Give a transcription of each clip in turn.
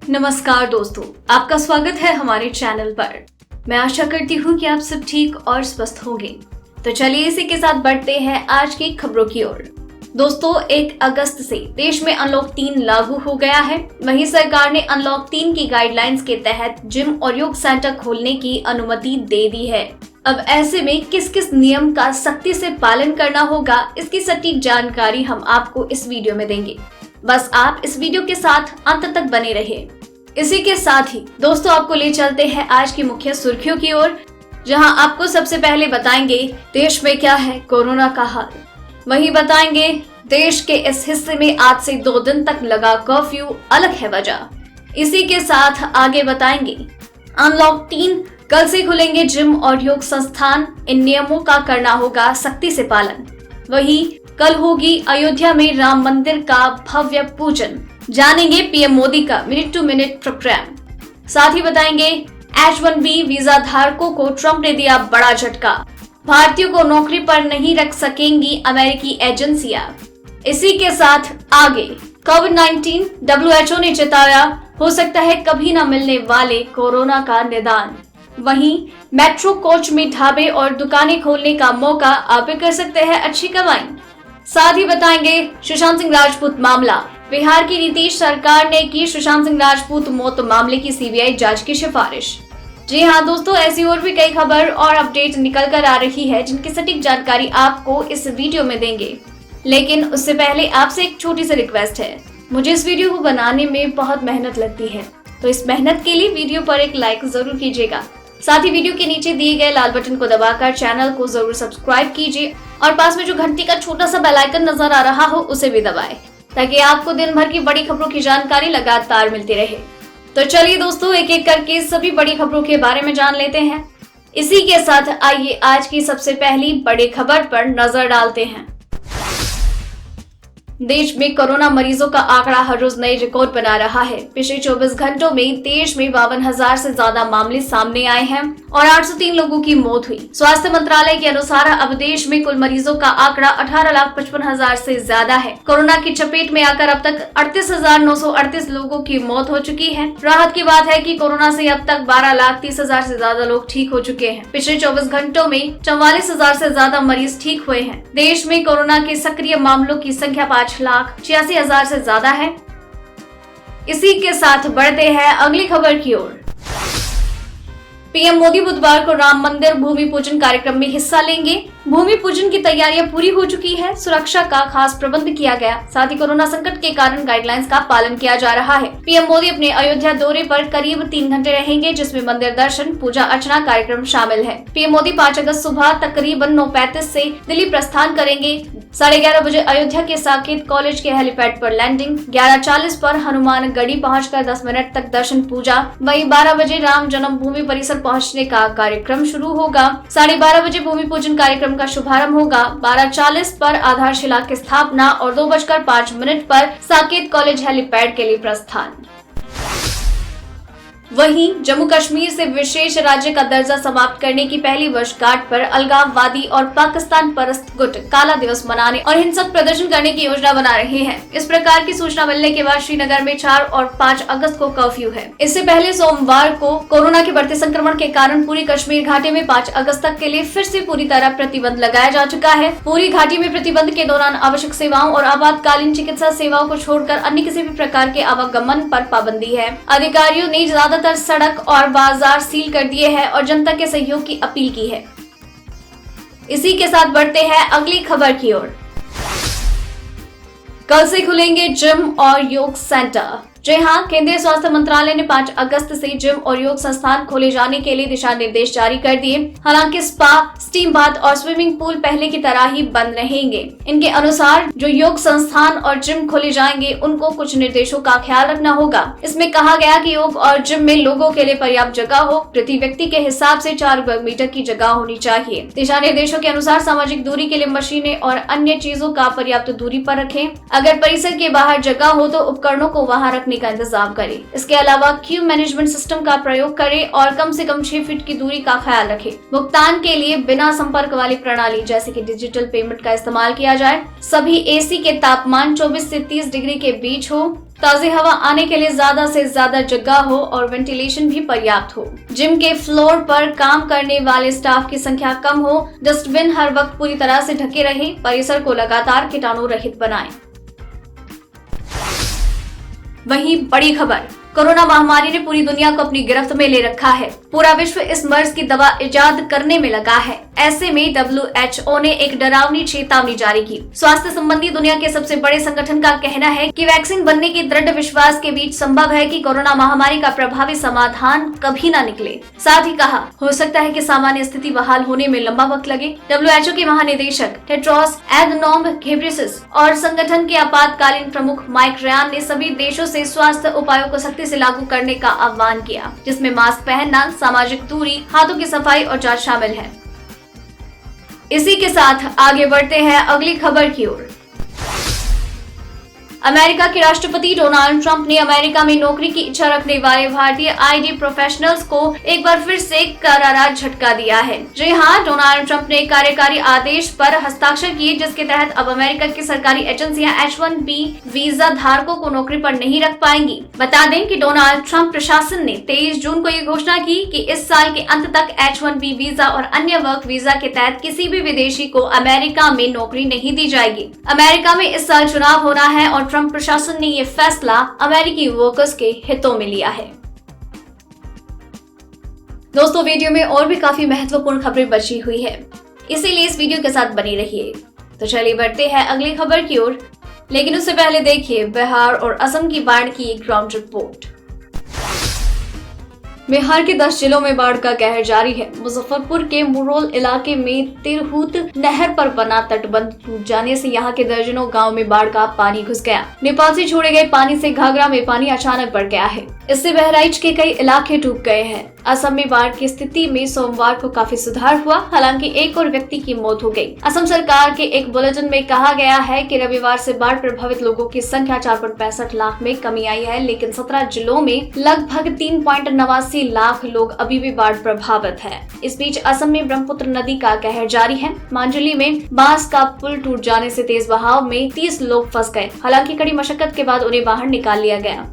नमस्कार दोस्तों, आपका स्वागत है हमारे चैनल पर। मैं आशा करती हूँ कि आप सब ठीक और स्वस्थ होंगे। तो चलिए इसी के साथ बढ़ते हैं आज की खबरों की ओर। दोस्तों, 1 अगस्त से देश में अनलॉक 3 लागू हो गया है। वहीं सरकार ने अनलॉक 3 की गाइडलाइंस के तहत जिम और योग सेंटर खोलने की अनुमति दे दी है। अब ऐसे में किस किस नियम का सख्ती से पालन करना होगा, इसकी सटीक जानकारी हम आपको इस वीडियो में देंगे। बस आप इस वीडियो के साथ अंत तक बने रहिए। इसी के साथ ही दोस्तों, आपको ले चलते हैं आज की मुख्य सुर्खियों की ओर, जहां आपको सबसे पहले बताएंगे देश में क्या है कोरोना का हाल। वहीं बताएंगे देश के इस हिस्से में आज से 2 दिन तक लगा कर्फ्यू, अलग है वजह। इसी के साथ आगे बताएंगे अनलॉक 3 कल से खुलेंगे जिम और योग संस्थान, इन नियमों का करना होगा सख्ती से पालन। वहीं कल होगी अयोध्या में राम मंदिर का भव्य पूजन। जानेंगे पीएम मोदी का मिनट टू मिनट प्रोग्राम। साथ ही बताएंगे H1B वीजा धारकों को ट्रंप ने दिया बड़ा झटका। भारतीयों को नौकरी पर नहीं रख सकेंगी अमेरिकी एजेंसियां। इसी के साथ आगे कोविड-19 WHO ने चेताया, हो सकता है कभी न मिलने वाले कोरोना का निदान। वहीं मेट्रो कोच में ढाबे और दुकानें खोलने का मौका, आप भी कर सकते हैं अच्छी कमाई। साथ ही बताएंगे सुशांत सिंह राजपूत मामला। बिहार की नीतीश सरकार ने की सुशांत सिंह राजपूत मौत मामले की सीबीआई जांच की सिफारिश। जी हाँ दोस्तों, ऐसी और भी कई खबर और अपडेट निकल कर आ रही है, जिनकी सटीक जानकारी आपको इस वीडियो में देंगे। लेकिन उससे पहले आपसे एक छोटी सी रिक्वेस्ट है। मुझे इस वीडियो को बनाने में बहुत मेहनत लगती है, तो इस मेहनत के लिए वीडियो पर एक लाइक जरूर कीजिएगा। साथ ही वीडियो के नीचे दिए गए लाल बटन को दबाकर चैनल को जरूर सब्सक्राइब कीजिए और पास में जो घंटी का छोटा सा बेल आइकन नजर आ रहा हो उसे भी दबाएं, ताकि आपको दिन भर की बड़ी खबरों की जानकारी लगातार मिलती रहे। तो चलिए दोस्तों, एक एक करके सभी बड़ी खबरों के बारे में जान लेते हैं। इसी के साथ आइए आज की सबसे पहली बड़ी खबर पर नजर डालते हैं। देश में कोरोना मरीजों का आंकड़ा हर रोज नई रिकॉर्ड बना रहा है। पिछले 24 घंटों में देश में 52,000 से ज्यादा मामले सामने आए हैं और 803 लोगों की मौत हुई। स्वास्थ्य मंत्रालय के अनुसार अब देश में कुल मरीजों का आंकड़ा 18,55,000 से ज्यादा है। कोरोना की चपेट में आकर अब तक 38,938 लोगों की मौत हो चुकी है। राहत की बात है कि कोरोना से अब तक 12,30,000 से ज्यादा लोग ठीक हो चुके हैं। पिछले 24 घंटों में 44,000 से ज्यादा मरीज ठीक हुए हैं। देश में कोरोना के सक्रिय मामलों की संख्या 5,86,000 से ज्यादा है। इसी के साथ बढ़ते हैं अगली खबर की ओर। पीएम मोदी बुधवार को राम मंदिर भूमि पूजन कार्यक्रम में हिस्सा लेंगे। भूमि पूजन की तैयारियां पूरी हो चुकी है। सुरक्षा का खास प्रबंध किया गया। साथ ही कोरोना संकट के कारण गाइडलाइंस का पालन किया जा रहा है। पीएम मोदी अपने अयोध्या दौरे पर करीब 3 घंटे रहेंगे, जिसमें मंदिर दर्शन, पूजा अर्चना कार्यक्रम शामिल है। पीएम मोदी 5 अगस्त सुबह तकरीबन 9:35 से दिल्ली प्रस्थान करेंगे। 11:30 बजे अयोध्या के साकेत कॉलेज के हेलीपैड पर लैंडिंग। 11:40 पर हनुमानगढ़ी पहुंचकर 10 मिनट तक दर्शन पूजा। वहीं 12 बजे राम जन्मभूमि परिसर पहुंचने का कार्यक्रम शुरू होगा। 12:30 बजे भूमि पूजन कार्यक्रम का शुभारंभ होगा। 12:40 पर आधारशिला की स्थापना और 2:05 पर साकेत कॉलेज हेलीपैड के लिए प्रस्थान। वहीं जम्मू कश्मीर से विशेष राज्य का दर्जा समाप्त करने की पहली वर्षगांठ पर अलगाववादी और पाकिस्तान परस्त गुट काला दिवस मनाने और हिंसक प्रदर्शन करने की योजना बना रहे हैं। इस प्रकार की सूचना मिलने के बाद श्रीनगर में 4 और 5 अगस्त को कर्फ्यू है। इससे पहले सोमवार को कोरोना के बढ़ते संक्रमण के कारण पूरी कश्मीर घाटी में 5 अगस्त तक के लिए फिर से पूरी तरह प्रतिबंध लगाया जा चुका है। पूरी घाटी में प्रतिबंध के दौरान आवश्यक सेवाओं और आपातकालीन चिकित्सा सेवाओं को छोड़कर अन्य किसी भी प्रकार के आवागमन पर पाबंदी है। अधिकारियों ने ज्यादातर सड़क और बाजार सील कर दिए हैं और जनता के सहयोग की अपील की है। इसी के साथ बढ़ते हैं अगली खबर की ओर। कल से खुलेंगे जिम और योग सेंटर। जी हाँ, केंद्रीय स्वास्थ्य मंत्रालय ने 5 अगस्त से जिम और योग संस्थान खोले जाने के लिए दिशा निर्देश जारी कर दिए। हालांकि स्पा, स्टीम बाथ और स्विमिंग पूल पहले की तरह ही बंद रहेंगे। इनके अनुसार जो योग संस्थान और जिम खोले जाएंगे, उनको कुछ निर्देशों का ख्याल रखना होगा। इसमें कहा गया कि योग और जिम में लोगों के लिए पर्याप्त जगह हो। प्रति व्यक्ति के हिसाब से 4 वर्ग मीटर की जगह होनी चाहिए। दिशा निर्देशों के अनुसार सामाजिक दूरी के लिए मशीनें और अन्य चीजों का पर्याप्त दूरी पर रखें। अगर परिसर के बाहर जगह हो तो उपकरणों को वहाँ रखने रखने का इंतजाम करें। इसके अलावा क्यू मैनेजमेंट सिस्टम का प्रयोग करें और कम से कम 6 फीट की दूरी का ख्याल रखें। भुगतान के लिए बिना संपर्क वाली प्रणाली जैसे कि डिजिटल पेमेंट का इस्तेमाल किया जाए। सभी एसी के तापमान 24 से 30 डिग्री के बीच हो। ताज़ी हवा आने के लिए ज्यादा से ज्यादा जगह हो और वेंटिलेशन भी पर्याप्त हो। जिम के फ्लोर पर काम करने वाले स्टाफ की संख्या कम हो। डस्टबिन हर वक्त पूरी तरह से ढके रहे। परिसर को लगातार कीटाणु रहित बनाएं। वहीं बड़ी खबर, कोरोना महामारी ने पूरी दुनिया को अपनी गिरफ्त में ले रखा है। पूरा विश्व इस मर्ज की दवा इजाद करने में लगा है। ऐसे में WHO ने एक डरावनी चेतावनी जारी की। स्वास्थ्य संबंधी दुनिया के सबसे बड़े संगठन का कहना है कि वैक्सीन बनने के दृढ़ विश्वास के बीच संभव है कि कोरोना महामारी का प्रभावी समाधान कभी न निकले। साथ ही कहा, हो सकता है कि सामान्य स्थिति बहाल होने में लंबा वक्त लगे। WHO के महानिदेशक टेड्रोस एधनोम घेब्रेयेसस और संगठन के आपातकालीन प्रमुख माइक रयान ने सभी देशों से स्वास्थ्य उपायों को सख्ती से लागू करने का आह्वान किया, जिसमें मास्क पहनना, सामाजिक दूरी, हाथों की सफाई और जांच शामिल है। इसी के साथ आगे बढ़ते हैं अगली खबर की ओर। अमेरिका के राष्ट्रपति डोनाल्ड ट्रंप ने अमेरिका में नौकरी की इच्छा रखने वाले भारतीय आईटी प्रोफेशनल्स को एक बार फिर से करारा झटका दिया है। जी हां, डोनाल्ड ट्रंप ने एक कार्यकारी आदेश पर हस्ताक्षर किए, जिसके तहत अब अमेरिका की सरकारी एजेंसियां H-1B वीजा धारकों को नौकरी पर नहीं रख पाएंगी। बता दें कि डोनाल्ड ट्रंप प्रशासन ने 23 जून को ये घोषणा की कि इस साल के अंत तक H-1B वीजा और अन्य वर्क वीजा के तहत किसी भी विदेशी को अमेरिका में नौकरी नहीं दी जाएगी। अमेरिका में इस साल चुनाव होना है और ट्रंप प्रशासन ने ये फैसला अमेरिकी वर्कर्स के हितों में लिया है। दोस्तों, वीडियो में और भी काफी महत्वपूर्ण खबरें बची हुई है, इसीलिए इस वीडियो के साथ बने रहिए। तो चलिए बढ़ते हैं अगली खबर की ओर, लेकिन उससे पहले देखिए बिहार और असम की बाढ़ की एक ग्राउंड रिपोर्ट। बिहार के 10 जिलों में बाढ़ का कहर जारी है। मुजफ्फरपुर के मुरौल इलाके में तिरहुत नहर पर बना तटबंध टूट जाने से यहां के दर्जनों गांव में बाढ़ का पानी घुस गया। नेपाल से छोड़े गए पानी से घाघरा में पानी अचानक बढ़ गया है। इससे बहराइच के कई इलाके डूब गए हैं। असम में बाढ़ की स्थिति में सोमवार को काफी सुधार हुआ, हालांकि एक और व्यक्ति की मौत हो गई। असम सरकार के एक बुलेटिन में कहा गया है कि रविवार से बाढ़ प्रभावित लोगों की संख्या 4.65 लाख में कमी आई है, लेकिन 17 जिलों में लगभग 3.89 लाख लोग अभी भी बाढ़ प्रभावित है। इस बीच असम में ब्रह्मपुत्र नदी का कहर जारी है। मांजुली में बांस का पुल टूट जाने से तेज बहाव में 30 लोग फंस गए, हालांकि कड़ी मशक्कत के बाद उन्हें बाहर निकाल लिया गया।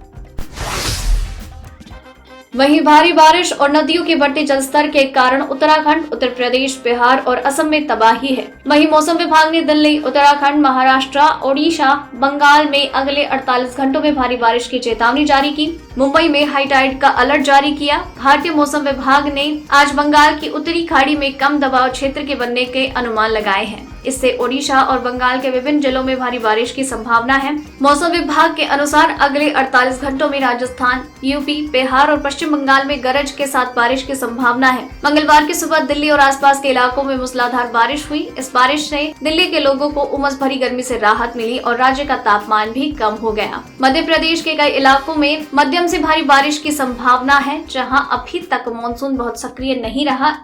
वहीं भारी बारिश और नदियों के बढ़ते जलस्तर के कारण उत्तराखंड, उत्तर प्रदेश, बिहार और असम में तबाही है। वहीं मौसम विभाग ने दिल्ली, उत्तराखंड, महाराष्ट्र, ओडिशा, बंगाल में अगले 48 घंटों में भारी बारिश की चेतावनी जारी की। मुंबई में हाई टाइड का अलर्ट जारी किया। भारतीय मौसम विभाग ने आज बंगाल की उत्तरी खाड़ी में कम दबाव क्षेत्र के बनने के अनुमान लगाए हैं। इससे ओडिशा और बंगाल के विभिन्न जिलों में भारी बारिश की संभावना है। मौसम विभाग के अनुसार अगले 48 घंटों में राजस्थान, यूपी, बिहार और पश्चिम बंगाल में गरज के साथ बारिश की संभावना है। मंगलवार की सुबह दिल्ली और आसपास के इलाकों में मूसलाधार बारिश हुई। इस बारिश से दिल्ली के लोगों को उमस भरी गर्मी से राहत मिली और राज्य का तापमान भी कम हो गया। मध्य प्रदेश के कई इलाकों में मध्यम से भारी बारिश की संभावना है, जहां अभी तक मानसून बहुत सक्रिय नहीं रहा।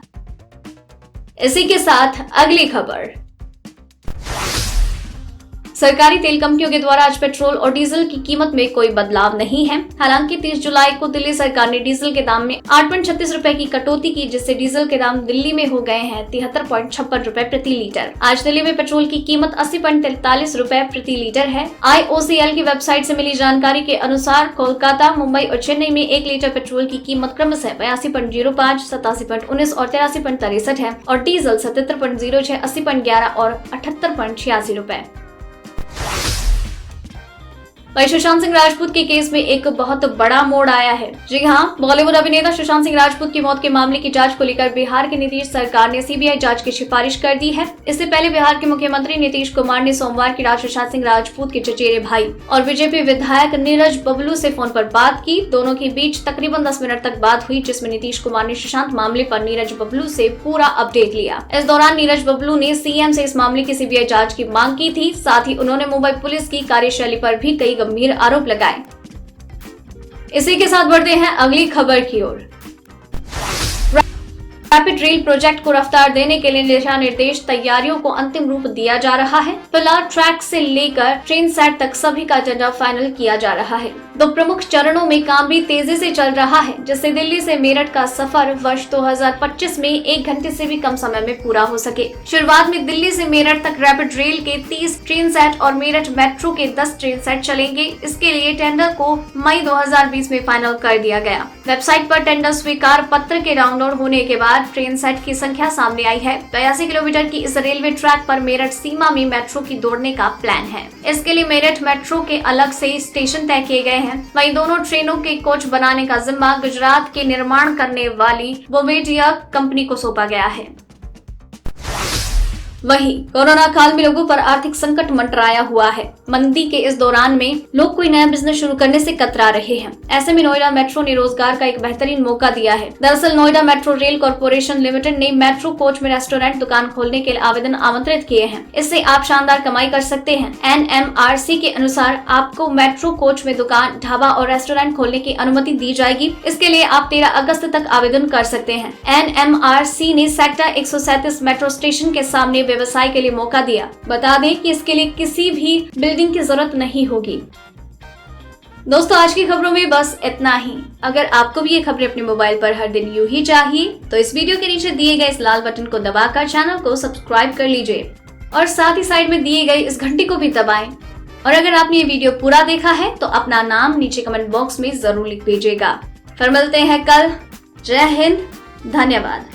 इसी के साथ अगली खबर, सरकारी तेल कंपनियों के द्वारा आज पेट्रोल और डीजल की कीमत में कोई बदलाव नहीं है। हालांकि 30 जुलाई को दिल्ली सरकार ने डीजल के दाम में 8.36 रुपए की कटौती की, जिससे डीजल के दाम दिल्ली में हो गए हैं 73.56 रुपए प्रति लीटर। आज दिल्ली में पेट्रोल की कीमत 80.43 रुपए प्रति लीटर है। IOCL की वेबसाइट से मिली जानकारी के अनुसार कोलकाता, मुंबई और चेन्नई में 1 लीटर पेट्रोल की कीमत क्रमशः 82.05, 87.19 और 83.63 है और डीजल 77.06, 80.11 और 78.86 रुपए। वहीं सुशांत सिंह राजपूत के केस में एक बहुत बड़ा मोड़ आया है। जी हां, बॉलीवुड अभिनेता सुशांत सिंह राजपूत की मौत के मामले की जांच को लेकर बिहार की नीतीश सरकार ने सीबीआई जांच की सिफारिश कर दी है। इससे पहले बिहार के मुख्यमंत्री नीतीश कुमार ने सोमवार की रात सुशांत सिंह राजपूत के चचेरे भाई और बीजेपी विधायक नीरज बबलू से फोन पर बात की। दोनों के बीच तकरीबन 10 मिनट तक बात हुई, जिसमें नीतीश कुमार ने सुशांत मामले पर नीरज बबलू से पूरा अपडेट लिया। इस दौरान नीरज बबलू ने सीएम से इस मामले की सीबीआई जांच की मांग की थी। साथ ही उन्होंने मुंबई पुलिस की कार्यशैली पर भी कई गंभीर आरोप लगाए। इसी के साथ बढ़ते हैं अगली खबर की ओर। रैपिड रेल प्रोजेक्ट को रफ्तार देने के लिए दिशा निर्देश तैयारियों को अंतिम रूप दिया जा रहा है। फिलहाल ट्रैक से लेकर ट्रेन सेट तक सभी का एजेंडा फाइनल किया जा रहा है। दो प्रमुख चरणों में काम भी तेजी से चल रहा है, जिससे दिल्ली से मेरठ का सफर वर्ष 2025 में 1 घंटे से भी कम समय में पूरा हो सके। शुरुआत में दिल्ली से मेरठ तक रैपिड रेल के 30 ट्रेन सेट और मेरठ मेट्रो के 10 ट्रेन सेट चलेंगे। इसके लिए टेंडर को मई 2020 में फाइनल कर दिया गया। वेबसाइट पर टेंडर स्वीकार पत्र के डाउनलोड होने के बाद ट्रेन सेट की संख्या सामने आई है। 82 किलोमीटर की इस रेलवे ट्रैक पर मेरठ सीमा में मेट्रो की दौड़ने का प्लान है। इसके लिए मेरठ मेट्रो के अलग से स्टेशन तय किए गए हैं। वहीं दोनों ट्रेनों के कोच बनाने का जिम्मा गुजरात के निर्माण करने वाली बोमेडिया कंपनी को सौंपा गया है। वहीं कोरोना काल में लोगों पर आर्थिक संकट मंडराया हुआ है। मंदी के इस दौरान में लोग कोई नया बिजनेस शुरू करने से कतरा रहे हैं। ऐसे में नोएडा मेट्रो ने रोजगार का एक बेहतरीन मौका दिया है। दरअसल Noida metro rail corporation limited ने मेट्रो कोच में रेस्टोरेंट दुकान खोलने के लिए आवेदन आमंत्रित किए हैं। इससे आप शानदार कमाई कर सकते हैं। NMRC के अनुसार आपको मेट्रो कोच में दुकान, ढाबा और रेस्टोरेंट खोलने की अनुमति दी जाएगी। इसके लिए आप 13 अगस्त तक आवेदन कर सकते हैं। NMRC ने सेक्टर 137 मेट्रो स्टेशन के सामने व्यवसाय के लिए मौका दिया। बता दें कि इसके लिए किसी भी बिल्डिंग की जरूरत नहीं होगी। दोस्तों, आज की खबरों में बस इतना ही। अगर आपको भी ये खबरें अपने मोबाइल पर हर दिन यूं ही चाहिए तो इस वीडियो के नीचे दिए गए इस लाल बटन को दबाकर चैनल को सब्सक्राइब कर लीजिए और साथ ही साइड में दिए गए इस घंटी को भी दबाएं। और अगर आपने ये वीडियो पूरा देखा है तो अपना नाम नीचे कमेंट बॉक्स में जरूर लिख दीजिएगा। फिर मिलते हैं कल। जय हिंद, धन्यवाद।